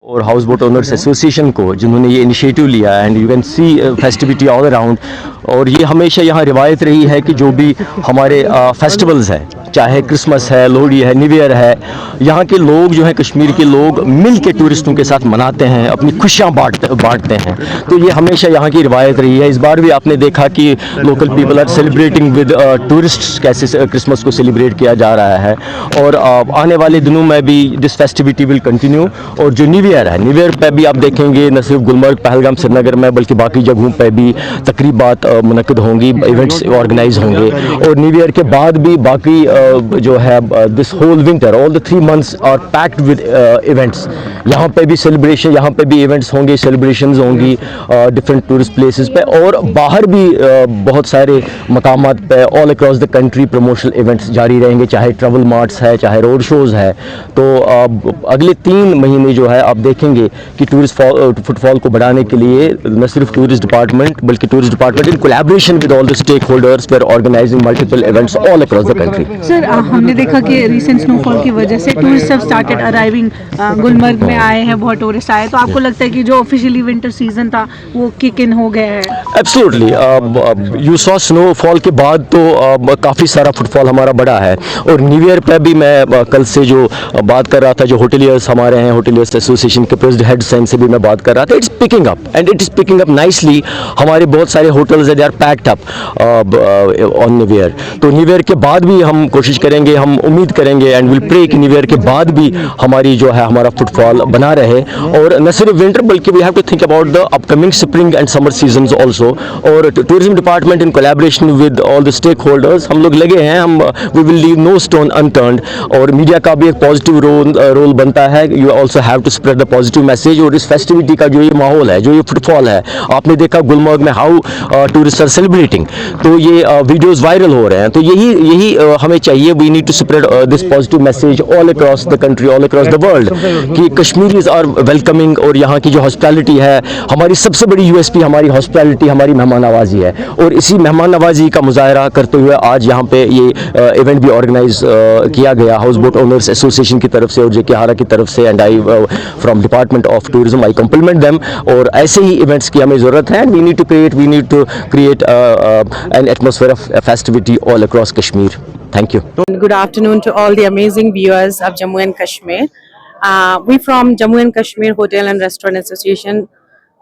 और house boat owners association को जिन्होंने ये इनिशिएटिव लिया and you can see festivity all around. और ये हमेशा यहाँ रिवायत रही है कि जो भी हमारे फेस्टिवल्स हैं, चाहे क्रिसमस है, लोहड़ी है, न्यू ईयर है, यहाँ के लोग जो हैं कश्मीर के लोग मिल के टूरिस्टों के साथ मनाते हैं, अपनी खुशियाँ बांटते हैं। तो ये हमेशा यहाँ की रिवायत रही है। इस बार भी आपने देखा कि local people are celebrating with tourists, कैसे क्रिसमस को सेलिब्रेट किया जा रहा है। और आने वाले दिनों में भी दिस फेस्टिविटी विल कंटिन्यू। और जो न्यू ईयर है, न्यू ईयर पे भी आप देखेंगे न सिर्फ गुलमर्ग, पहलगाम, श्रीनगर में बल्कि बाकी जगहों पे भी तकरीबात मुनक्किद होंगी, इवेंट्स ऑर्गेनाइज होंगे। और न्यू ईयर के बाद भी बाकी जो है this whole winter all the 3 months are packed with events. यहाँ पे भी सेलिब्रेशन, यहाँ पे भी इवेंट्स होंगे, सेलिब्रेशंस होंगी डिफरेंट टूरिस्ट प्लेसेस पे। और बाहर भी बहुत सारे मकामात पे all across the country promotional events जारी रहेंगे, चाहे ट्रैवल मार्ट्स है, चाहे रोड शोज़ है। तो अगले 3 महीने जो है आप देखेंगे कि टूरिस्ट फुटफॉल को बढ़ाने के लिए न सिर्फ टूरिस्ट डिपार्टमेंट बल्कि tourist department in collaboration with all the stakeholders we are organizing multiple events all across the country. Sir, हमने देखा कि रिसेंट स्नोफॉल की वजह से tourist have started arriving, Gulmarg में आए हैं, बहुत टूरिस्ट आए। तो आपको लगता है कि जो ऑफिशियली विंटर सीजन था वो किक इन हो गया है? एब्सोल्युटली, यू सॉ स्नोफॉल के बाद तो काफ़ी सारा फुटफॉल हमारा बढ़ा है। और न्यू ईयर पे भी मैं कल से जो बात कर रहा था, जो होटलियर्स हमारे हैं, होटलियर्स एसोसिएशन के प्रेसिडेंट हेड से भी मैं बात कर रहा था। It's picking up and it is picking up nicely. हमारे बहुत सारे hotels they are packed up on new year. तो न्यू ईयर के बाद भी हम कोशिश करेंगे, हम उम्मीद करेंगे एंड विल प्रे कि न्यू ईयर के बाद भी हमारी जो है हमारा फुटफॉल बना रहे। और न सिर्फ विंटर बल्कि we have to think about the upcoming spring and summer seasons also. और tourism department in collaboration with all the stakeholders हम लोग लगे हैं, हम we will leave no stone unturned. और मीडिया का भी एक पॉजिटिव रोल बनता है। You also have to spread the positive message. और इस फेस्टिविटी का जो ये माहौल है, जो ये फुटफॉल है, आपने देखा गुलमर्ग में हाउ टूरिस्ट आर सेलिब्रेटिंग। तो ये वीडियोस वायरल हो रहे हैं। तो यही हमें चाहिए। We need to spread this positive message all across the country, all across the world कि कश्मीरीज आर वेलकमिंग। और यहाँ की जो हॉस्पिटैलिटी है, हमारी सबसे बड़ी यूएसपी हमारी हॉस्पिटैलिटी, हमारी मेहमान नवाजी है। और इसी मेहमान नवाजी का मुजाहरा करते हुए आज यहाँ पे ये इवेंट भी ऑर्गेनाइज किया गया हाउस बोट ओनर्स एसोसिएशन की तरफ से और जेके हारा की तरफ से। And I from department of tourism I compliment them. और ऐसे ही इवेंट्स की हमें ज़रूरत है। We need to create an atmosphere of festivity all across Kashmir. Thank you. Good afternoon to all the amazing viewers of Jammu and Kashmir. We from Jammu and Kashmir Hotel and Restaurant Association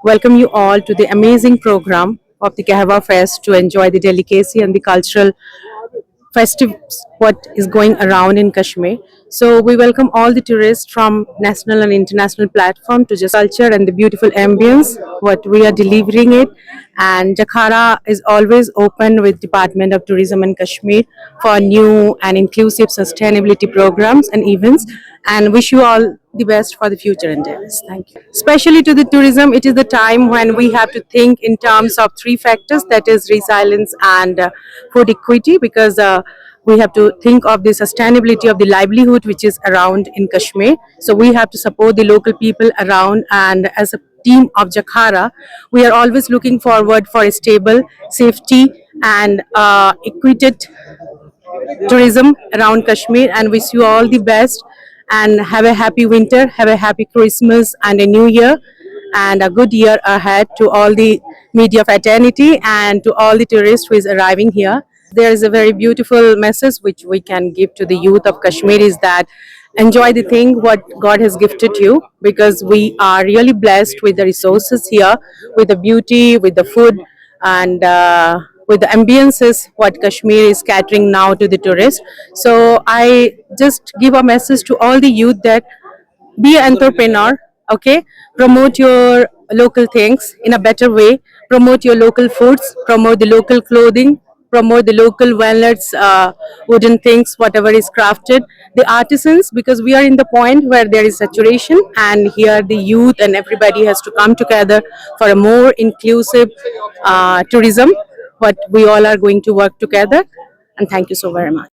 welcome you all to the amazing program of the Kahwa Fest to enjoy the delicacy and the cultural festive what is going around in Kashmir. So we welcome all the tourists from national and international platform to just culture and the beautiful ambience what we are delivering it. And Jakhara is always open with Department of Tourism in Kashmir for new and inclusive sustainability programs and events, and wish you all the best for the future endeavors. Thank you. Especially to the tourism, it is the time when we have to think in terms of 3 factors, that is resilience and food equity, because we have to think of the sustainability of the livelihood which is around in Kashmir. So we have to support the local people around, and as a team of Jakhara, we are always looking forward for a stable, safety and equated tourism around Kashmir, and wish you all the best and have a happy winter, have a happy Christmas and a new year and a good year ahead to all the media fraternity and to all the tourists who is arriving here. There is a very beautiful message which we can give to the youth of Kashmir, is that enjoy the thing what God has gifted you, because we are really blessed with the resources here, with the beauty, with the food and with the ambiences what Kashmir is catering now to the tourists. So I just give a message to all the youth that be an entrepreneur, okay? Promote your local things in a better way, promote your local foods, promote the local clothing, promote the local walnuts, wooden things, whatever is crafted, the artisans, because we are in the point where there is saturation, and here the youth and everybody has to come together for a more inclusive tourism, what we all are going to work together. And thank you so very much.